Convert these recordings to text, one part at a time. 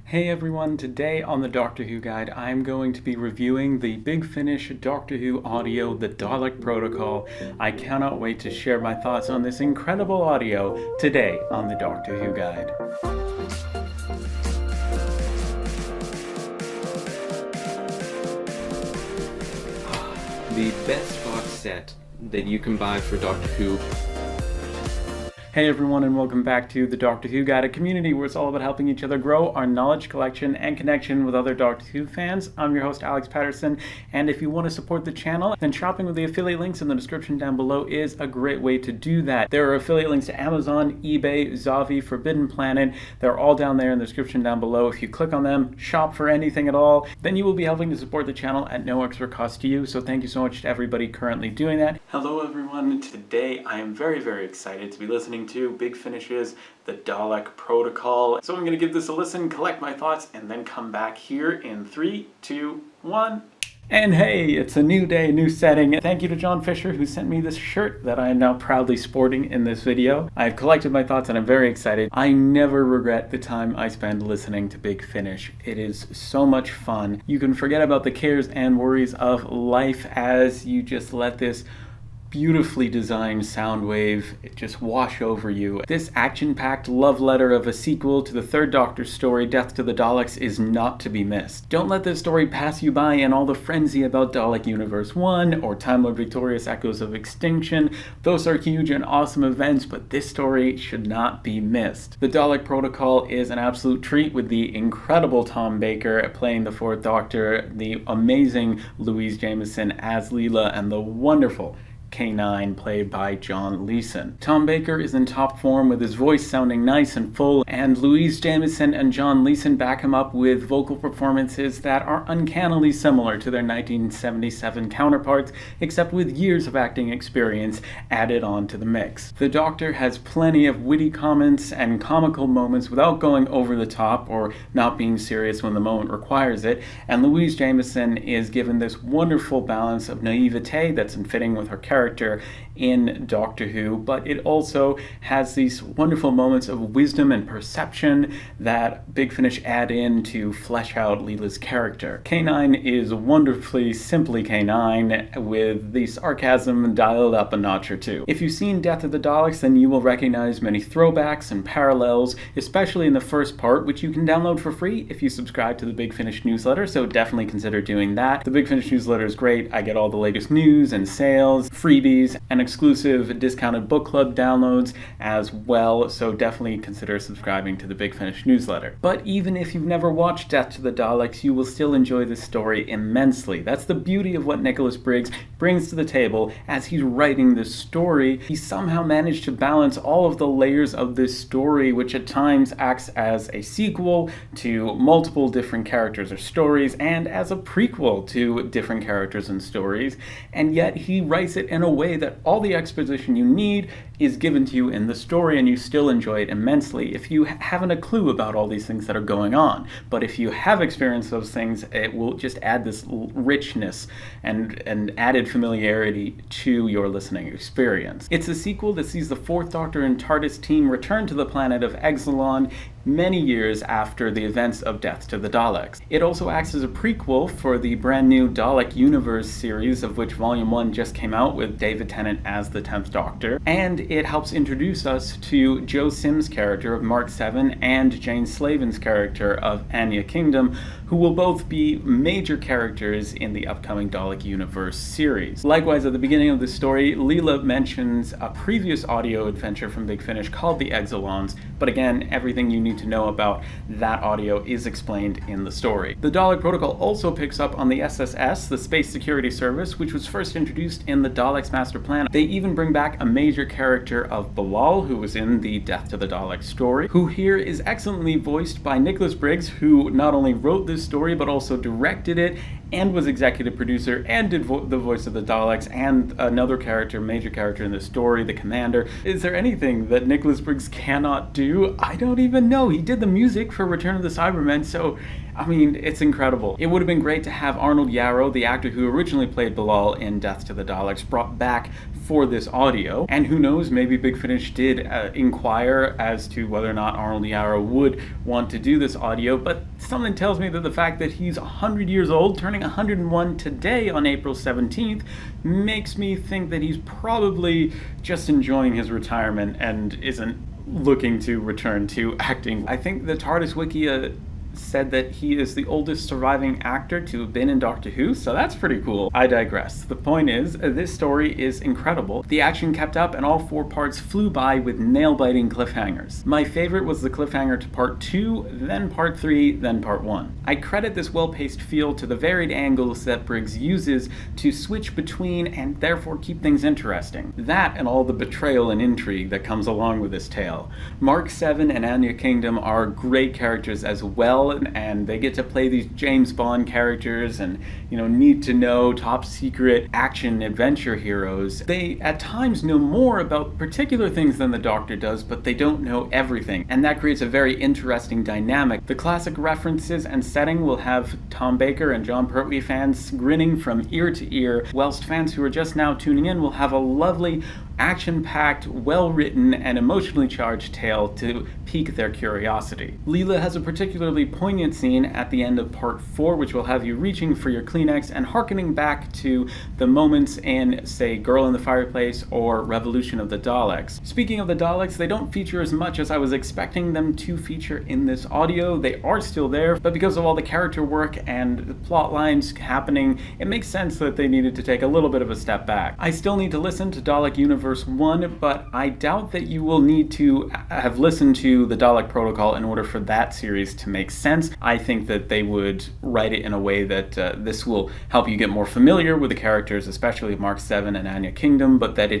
Hey everyone, today on the Doctor Who Guide, I'm going to be reviewing the Big Finish Doctor Who audio, The Dalek Protocol. I cannot wait to share my thoughts on this incredible audio today on the Doctor Who Guide. The best box set that you can buy for Doctor Who. Hey everyone, and welcome back to the Doctor Who Guide, a community where it's all about helping each other grow our knowledge collection and connection with other Doctor Who fans. I'm your host, Alex Patterson, and if you want to support the channel, then shopping with the affiliate links in the description down below is a great way to do that. There are affiliate links to Amazon, eBay, Zavi, Forbidden Planet. They're all down there in the description down below. If you click on them, shop for anything at all, then you will be helping to support the channel at no extra cost to you. So thank you so much to everybody currently doing that. Hello everyone, today I am very excited to be listening to Big Finish's The Dalek Protocol. So I'm going to give this a listen, collect my thoughts, and then come back here in 3, 2, 1. And hey, it's a new day, new setting. Thank you to John Fisher who sent me this shirt that I am now proudly sporting in this video. I've collected my thoughts and I'm very excited. I never regret the time I spend listening to Big Finish. It is so much fun. You can forget about the cares and worries of life as you just let this beautifully designed sound wave just wash over you. This action-packed love letter of a sequel to the third Doctor's story, Death to the Daleks, is not to be missed. Don't let this story pass you by in all the frenzy about Dalek Universe 1 or Time Lord Victorious Echoes of Extinction. Those are huge and awesome events, but this story should not be missed. The Dalek Protocol is an absolute treat with the incredible Tom Baker playing the fourth Doctor, the amazing Louise Jameson as Leela, and the wonderful K9 played by John Leeson. Tom Baker is in top form with his voice sounding nice and full, and Louise Jameson and John Leeson back him up with vocal performances that are uncannily similar to their 1977 counterparts, except with years of acting experience added on to the mix. The Doctor has plenty of witty comments and comical moments without going over the top or not being serious when the moment requires it, and Louise Jameson is given this wonderful balance of naivete that's in fitting with her character in Doctor Who, but it also has these wonderful moments of wisdom and perception that Big Finish add in to flesh out Leela's character. K9 is wonderfully simply K9 with the sarcasm dialed up a notch or two. If you've seen Death of the Daleks, then you will recognize many throwbacks and parallels, especially in the first part, which you can download for free if you subscribe to the Big Finish newsletter, so definitely consider doing that. The Big Finish newsletter is great. I get all the latest news and sales, freebies, and exclusive discounted book club downloads as well, so definitely consider subscribing to the Big Finish newsletter. But even if you've never watched Death to the Daleks, you will still enjoy this story immensely. That's the beauty of what Nicholas Briggs brings to the table as he's writing this story. He somehow managed to balance all of the layers of this story, which at times acts as a sequel to multiple different characters or stories, and as a prequel to different characters and stories, and yet he writes it in a way that all the exposition you need is given to you in the story and you still enjoy it immensely if you haven't a clue about all these things that are going on. But if you have experienced those things, it will just add this richness and added familiarity to your listening experience. It's a sequel that sees the fourth Doctor and TARDIS team return to the planet of Exelon many years after the events of Death to the Daleks. It also acts as a prequel for the brand new Dalek Universe series, of which Volume 1 just came out with David Tennant as the 10th Doctor, and it helps introduce us to Joe Sims' character of Mark 7 and Jane Slavin's character of Anya Kingdom, who will both be major characters in the upcoming Dalek Universe series. Likewise, at the beginning of the story, Leela mentions a previous audio adventure from Big Finish called The Exelons, but again, everything you need to know about that audio is explained in the story. The Dalek Protocol also picks up on the SSS, the Space Security Service, which was first introduced in the Daleks Master Plan. They even bring back a major character of Bilal, who was in the Death to the Daleks story, who here is excellently voiced by Nicholas Briggs, who not only wrote this story but also directed it and was executive producer and did the voice of the Daleks and another character, major character in the story, the Commander. Is there anything that Nicholas Briggs cannot do? I don't even know. He did the music for Return of the Cybermen, so I mean, it's incredible. It would have been great to have Arnold Yarrow, the actor who originally played Bilal in Death to the Daleks, brought back for this audio. And who knows, maybe Big Finish did inquire as to whether or not Arnold Yarrow would want to do this audio, but something tells me that the fact that he's 100 years old, turning 101 today on April 17th, makes me think that he's probably just enjoying his retirement and isn't looking to return to acting. I think the TARDIS Wikia said that he is the oldest surviving actor to have been in Doctor Who, so that's pretty cool. I digress. The point is, this story is incredible. The action kept up and all 4 parts flew by with nail-biting cliffhangers. My favorite was the cliffhanger to part 2, then part 3, then part 1. I credit this well-paced feel to the varied angles that Briggs uses to switch between and therefore keep things interesting. That and all the betrayal and intrigue that comes along with this tale. Mark 7 and Anya Kingdom are great characters as well, and they get to play these James Bond characters and, need to know, top secret action adventure heroes. They at times know more about particular things than the Doctor does, but they don't know everything, and that creates a very interesting dynamic. The classic references and setting will have Tom Baker and Jon Pertwee fans grinning from ear to ear, whilst fans who are just now tuning in will have a lovely, action-packed, well-written, and emotionally charged tale to pique their curiosity. Leela has a particularly poignant scene at the end of part 4, which will have you reaching for your Kleenex and hearkening back to the moments in, say, Girl in the Fireplace or Revolution of the Daleks. Speaking of the Daleks, they don't feature as much as I was expecting them to feature in this audio. They are still there, but because of all the character work and the plot lines happening, it makes sense that they needed to take a little bit of a step back. I still need to listen to Dalek Universe 1, but I doubt that you will need to have listened to the Dalek Protocol in order for that series to make sense. I think that they would write it in a way that this will help you get more familiar with the characters, especially Mark 7 and Anya Kingdom, but that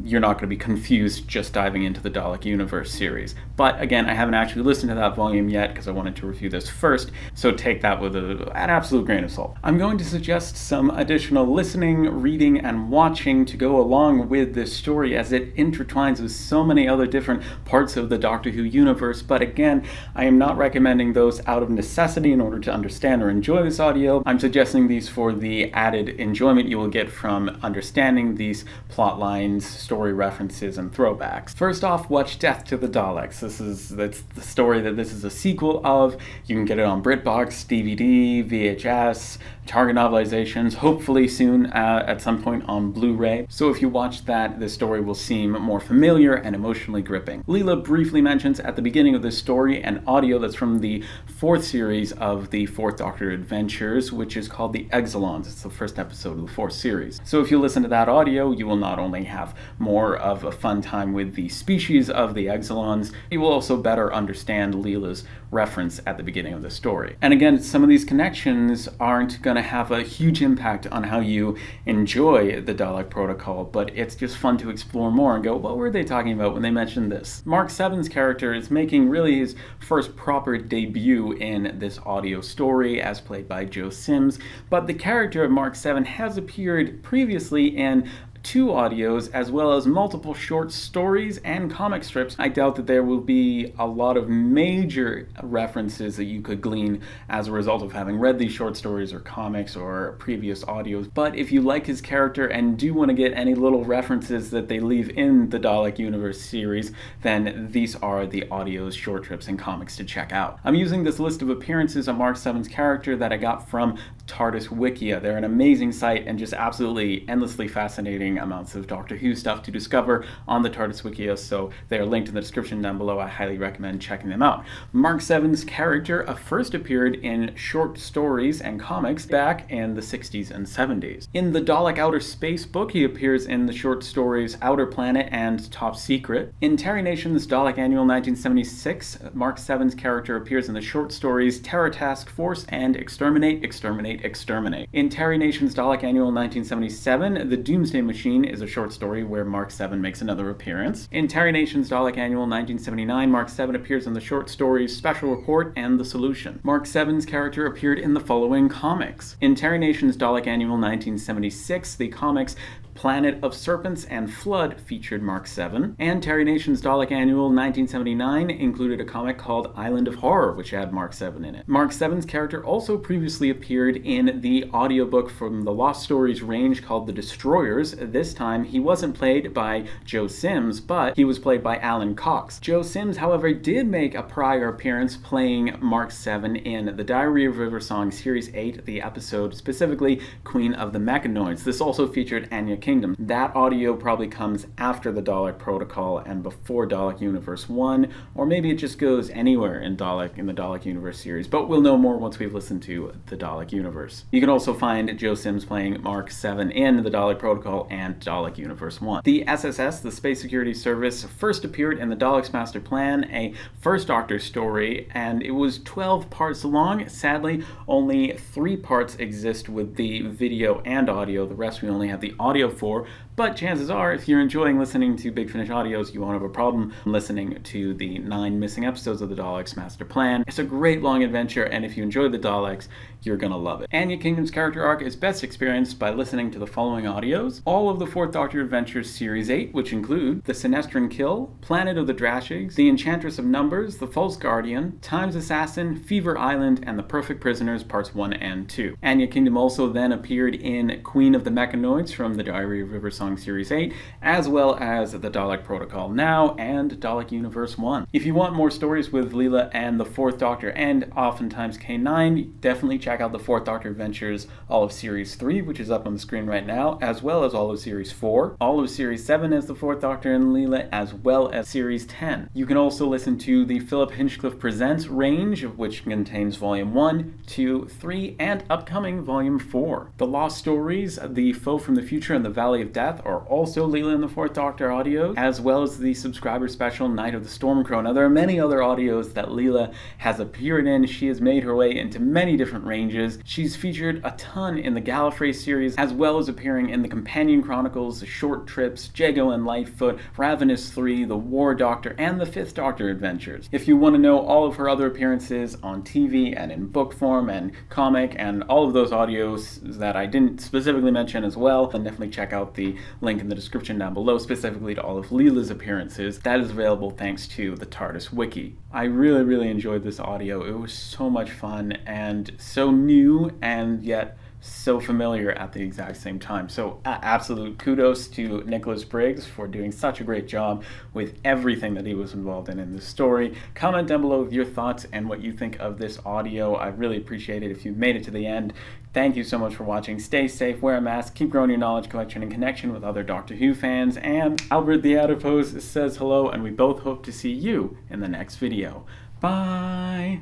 you're not going to be confused just diving into the Dalek Universe series. But again, I haven't actually listened to that volume yet because I wanted to review this first, so take that with an absolute grain of salt. I'm going to suggest some additional listening, reading, and watching to go along with this story as it intertwines with so many other different parts of the Doctor Who universe, but again, I am not recommending those out of necessity in order to understand or enjoy this audio. I'm suggesting these for the added enjoyment you will get from understanding these plot lines, story references, and throwbacks. First off, watch Death to the Daleks. That's the story that this is a sequel of. You can get it on BritBox, DVD, VHS, Target novelizations, hopefully soon at some point on Blu-ray. So if you watch that, this story will seem more familiar and emotionally gripping. Leela briefly mentions at the beginning of this story an audio that's from the 4th series of the 4th Doctor Adventures, which is called The Exilons. It's the first episode of the 4th series. So if you listen to that audio, you will not only have more of a fun time with the species of the Exilons, you will also better understand Leela's reference at the beginning of the story. And again, some of these connections aren't going to have a huge impact on how you enjoy the Dalek Protocol, but it's just fun to explore more and go, what were they talking about when they mentioned this? Mark 7's character is making really his first proper debut in this audio story, as played by Joe Sims, but the character of Mark 7 has appeared previously in 2 audios, as well as multiple short stories and comic strips. I doubt that there will be a lot of major references that you could glean as a result of having read these short stories or comics or previous audios, but if you like his character and do want to get any little references that they leave in the Dalek Universe series, then these are the audios, short strips, and comics to check out. I'm using this list of appearances of Mark 7's character that I got from TARDIS Wikia. They're an amazing site and just absolutely endlessly fascinating amounts of Doctor Who stuff to discover on the TARDIS Wikia, so they are linked in the description down below. I highly recommend checking them out. Mark 7's character first appeared in short stories and comics back in the 60s and 70s. In the Dalek Outer Space book, he appears in the short stories Outer Planet and Top Secret. In Terry Nation's Dalek Annual 1976, Mark 7's character appears in the short stories Terror Task Force and Exterminate, Exterminate, Exterminate. In Terry Nation's Dalek Annual 1977, The Doomsday Machine Machine is a short story where Mark 7 makes another appearance. In Terry Nation's Dalek Annual 1979, Mark 7 appears in the short stories Special Report and The Solution. Mark 7's character appeared in the following comics. In Terry Nation's Dalek Annual 1976, the comics Planet of Serpents and Flood featured Mark 7, and Terry Nation's Dalek Annual 1979 included a comic called Island of Horror, which had Mark 7 in it. Mark 7's character also previously appeared in the audiobook from the Lost Stories range called The Destroyers. This time, he wasn't played by Joe Sims, but he was played by Alan Cox. Joe Sims, however, did make a prior appearance playing Mark 7 in The Diary of River Song Series 8, the episode specifically Queen of the Mechanoids. This also featured Anya Kingdom. That audio probably comes after the Dalek Protocol and before Dalek Universe 1, or maybe it just goes anywhere in the Dalek Universe series, but we'll know more once we've listened to the Dalek Universe. You can also find Joe Sims playing Mark 7 in the Dalek Protocol and Dalek Universe 1. The SSS, the Space Security Service, first appeared in the Daleks Master Plan, a First Doctor story, and it was 12 parts long. Sadly, only 3 parts exist with the video and audio. The rest we only have the audio for, but chances are, if you're enjoying listening to Big Finish audios, you won't have a problem listening to the 9 missing episodes of the Daleks Master Plan. It's a great long adventure, and if you enjoy the Daleks, you're gonna love it. Anya Kingdom's character arc is best experienced by listening to the following audios: all of the Fourth Doctor Adventures Series 8, which include The Sinestran Kill, Planet of the Drashigs, The Enchantress of Numbers, The False Guardian, Time's Assassin, Fever Island, and The Perfect Prisoners Parts 1 and 2. Anya Kingdom also then appeared in Queen of the Mechanoids from the Diary of River Song Series 8, as well as the Dalek Protocol Now and Dalek Universe 1. If you want more stories with Leela and the Fourth Doctor and oftentimes K9, definitely check out the Fourth Doctor Adventures, all of Series 3, which is up on the screen right now, as well as all of Series 4, all of Series 7 as the Fourth Doctor and Leela, as well as Series 10. You can also listen to the Philip Hinchcliffe Presents range, which contains Volume 1, 2, 3, and upcoming Volume 4. The Lost Stories, The Foe from the Future, and The Valley of Death are also Leela and the Fourth Doctor audios, as well as the subscriber special Night of the Stormcrow. Now, there are many other audios that Leela has appeared in. She has made her way into many different ranges. She's featured a ton in the Gallifrey series, as well as appearing in the Companion Chronicles, the Short Trips, Jago and Lightfoot, Ravenous 3, the War Doctor, and the Fifth Doctor Adventures. If you want to know all of her other appearances on TV and in book form and comic and all of those audios that I didn't specifically mention as well, then definitely check out the link in the description down below, specifically to all of Leela's appearances. That is available thanks to the TARDIS Wiki. I really enjoyed this audio. It was so much fun and so new and yet so familiar at the exact same time. So absolute kudos to Nicholas Briggs for doing such a great job with everything that he was involved in this story. Comment down below with your thoughts and what you think of this audio. I really appreciate it if you've made it to the end. Thank you so much for watching. Stay safe, wear a mask, keep growing your knowledge collection and connection with other Doctor Who fans, and Albert the Adipose says hello, and we both hope to see you in the next video. Bye!